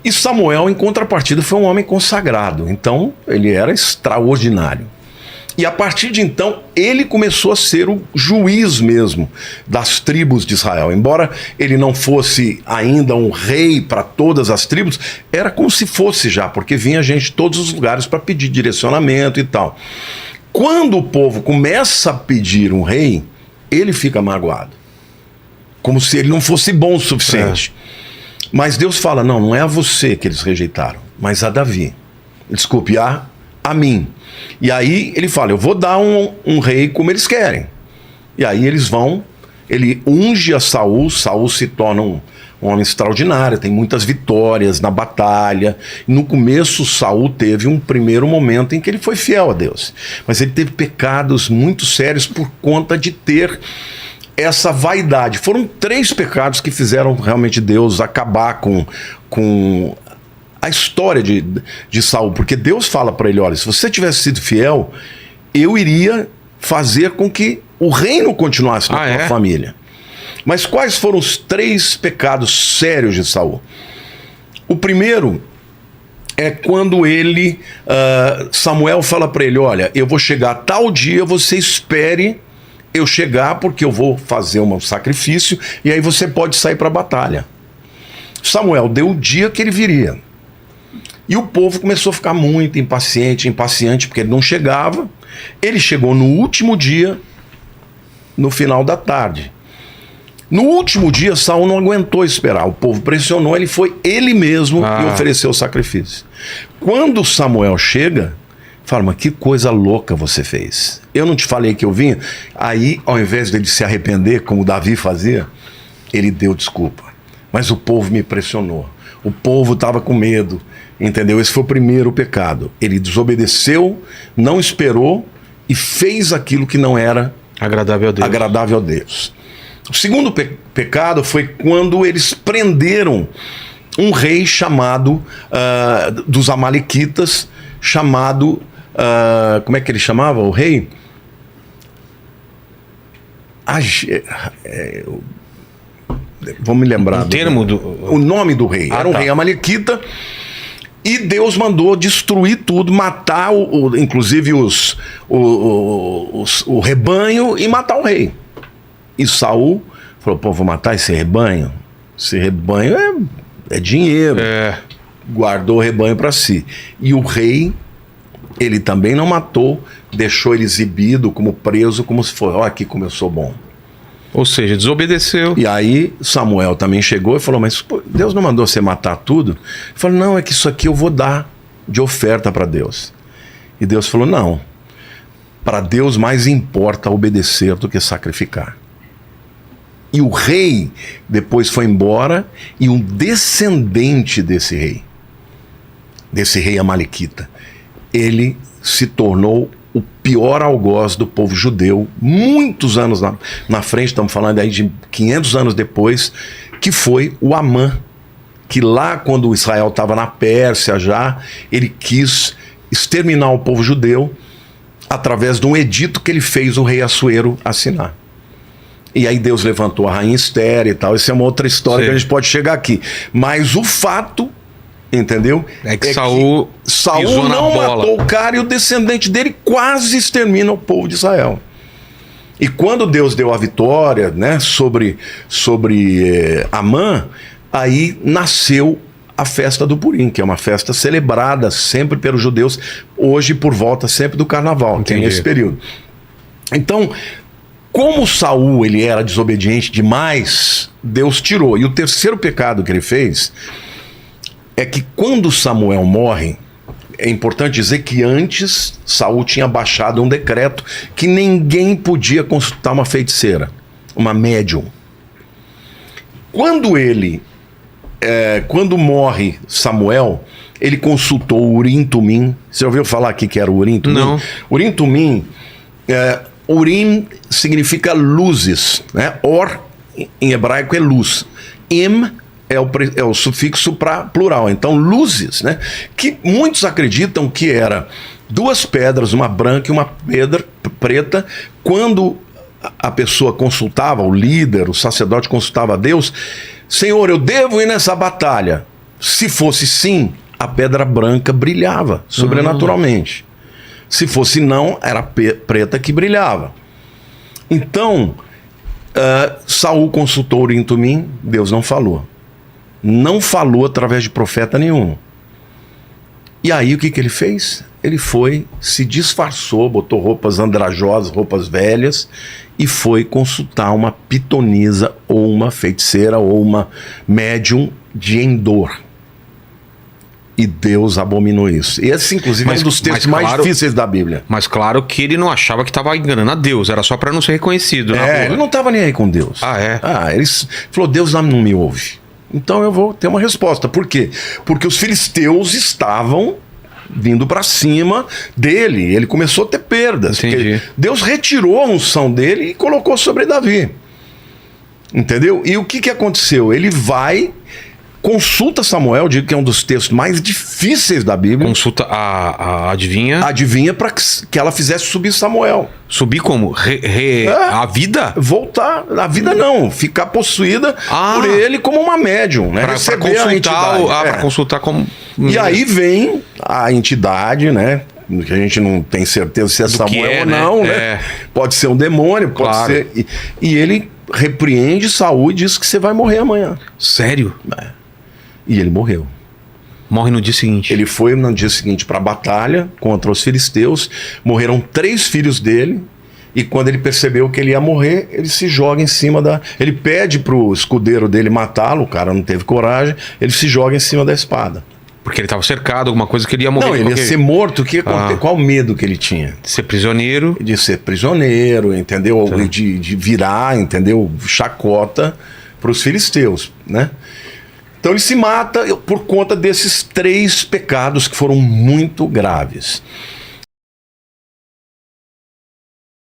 E Samuel, em contrapartida, foi um homem consagrado. Então, ele era extraordinário. E a partir de então, ele começou a ser o juiz mesmo das tribos de Israel. Embora ele não fosse ainda um rei para todas as tribos, era como se fosse já, porque vinha gente de todos os lugares para pedir direcionamento e tal. Quando o povo começa a pedir um rei, ele fica magoado. Como se ele não fosse bom o suficiente. Mas Deus fala, não é a você que eles rejeitaram, mas a Davi. Desculpe, a mim. E aí ele fala, eu vou dar um rei como eles querem. E aí eles vão, ele unge a Saul, Saul se torna um homem extraordinário, tem muitas vitórias na batalha. No começo, Saul teve um primeiro momento em que ele foi fiel a Deus. Mas ele teve pecados muito sérios por conta de ter essa vaidade. Foram 3 pecados que fizeram realmente Deus acabar com a história de Saul, porque Deus fala para ele, olha, se você tivesse sido fiel, eu iria fazer com que o reino continuasse na tua família. Mas quais foram os 3 pecados sérios de Saul? O primeiro é quando Samuel fala para ele, olha, eu vou chegar tal dia, você espere eu chegar, porque eu vou fazer um sacrifício, e aí você pode sair para a batalha. Samuel deu o dia que ele viria. E o povo começou a ficar muito impaciente, porque ele não chegava. Ele chegou no último dia, no final da tarde. No último dia, Saul não aguentou esperar. O povo pressionou, ele foi ele mesmo e ofereceu o sacrifício. Quando Samuel chega, fala, mas que coisa louca você fez. Eu não te falei que eu vinha? Aí, ao invés dele se arrepender, como Davi fazia, ele deu desculpa. Mas o povo me pressionou. O povo estava com medo. Entendeu? Esse foi o primeiro pecado. Ele desobedeceu, não esperou e fez aquilo que não era agradável a Deus. O segundo pecado foi quando eles prenderam um rei chamado, dos Amalequitas, chamado, como é que ele chamava o rei? Vamos me lembrar. O nome do rei. Era um rei Amalequita. E Deus mandou destruir tudo, matar inclusive o rebanho e matar o rei. E Saul falou, pô, vou matar esse rebanho? Esse rebanho é dinheiro. Guardou o rebanho para si. E o rei, ele também não matou, deixou ele exibido como preso, como se fosse, ó, aqui como eu sou bom. Ou seja, desobedeceu. E aí Samuel também chegou e falou, mas pô, Deus não mandou você matar tudo? Ele falou, não, é que isso aqui eu vou dar de oferta para Deus. E Deus falou, não, para Deus mais importa obedecer do que sacrificar. E o rei depois foi embora e um descendente desse rei Amalequita, ele se tornou o pior algoz do povo judeu, muitos anos na frente, estamos falando aí de 500 anos depois, que foi o Amã, que lá quando Israel estava na Pérsia já, ele quis exterminar o povo judeu através de um edito que ele fez o rei Assuero assinar. E aí Deus levantou a rainha Esther e tal, essa é uma outra história que a gente pode chegar aqui. Mas o fato, entendeu? É que Saul não matou o cara e o descendente dele quase extermina o povo de Israel. E quando Deus deu a vitória, né, sobre Amã, aí nasceu a festa do Purim, que é uma festa celebrada sempre pelos judeus, hoje por volta sempre do carnaval, tem esse período. Então, como Saul ele era desobediente demais, Deus tirou. E o terceiro pecado que ele fez é que quando Samuel morre, é importante dizer que antes Saul tinha baixado um decreto que ninguém podia consultar uma feiticeira, uma médium. Quando morre Samuel, ele consultou o Urim Tumim. Você ouviu falar aqui que era o Urim Tumim? Não. Urim Tumim, Urim significa luzes, né? Or em hebraico é luz. Im é o sufixo para plural, então luzes, né? Que muitos acreditam que era 2 pedras, uma branca e uma pedra preta. Quando a pessoa consultava, o líder, o sacerdote consultava a Deus, Senhor, eu devo ir nessa batalha. Se fosse sim, a pedra branca brilhava sobrenaturalmente. Se fosse não, era preta que brilhava. Então, Saul consultou Urim e Tumim, Deus não falou. Não falou através de profeta nenhum. E aí o que ele fez? Ele foi, se disfarçou, botou roupas andrajosas, roupas velhas, e foi consultar uma pitonisa, ou uma feiticeira, ou uma médium de Endor. E Deus abominou isso. Esse, inclusive, é um dos textos mais difíceis da Bíblia. Mas claro que ele não achava que estava enganando a Deus, era só para não ser reconhecido. Ele não estava nem aí com Deus. Ele falou, Deus não me ouve. Então eu vou ter uma resposta. Por quê? Porque os filisteus estavam vindo para cima dele. Ele começou a ter perdas. Deus retirou a unção dele e colocou sobre Davi. Entendeu? E o que aconteceu? Ele vai... Consulta Samuel, digo que é um dos textos mais difíceis da Bíblia. Consulta a adivinha. Adivinha para que ela fizesse subir Samuel. Subir como? A vida? Voltar. A vida não. Ficar possuída por ele como uma médium. Né? Para consultar, para consultar como... E aí vem a entidade, né? Que a gente não tem certeza se é Samuel ou não, né? Pode ser um demônio, pode ser... E ele repreende Saul e diz que você vai morrer amanhã. Sério? E ele morreu. Morre no dia seguinte. Ele foi no dia seguinte para a batalha contra os filisteus. Morreram 3 filhos dele. E quando ele percebeu que ele ia morrer, ele se joga em cima da... Ele pede pro escudeiro dele matá-lo. O cara não teve coragem. Ele se joga em cima da espada. Porque ele estava cercado, alguma coisa que ele ia morrer. Não, ele ia ser morto. Qual o medo que ele tinha? De ser prisioneiro. De ser prisioneiro, entendeu? De virar, entendeu? Chacota para os filisteus, né? Então ele se mata por conta desses 3 pecados que foram muito graves.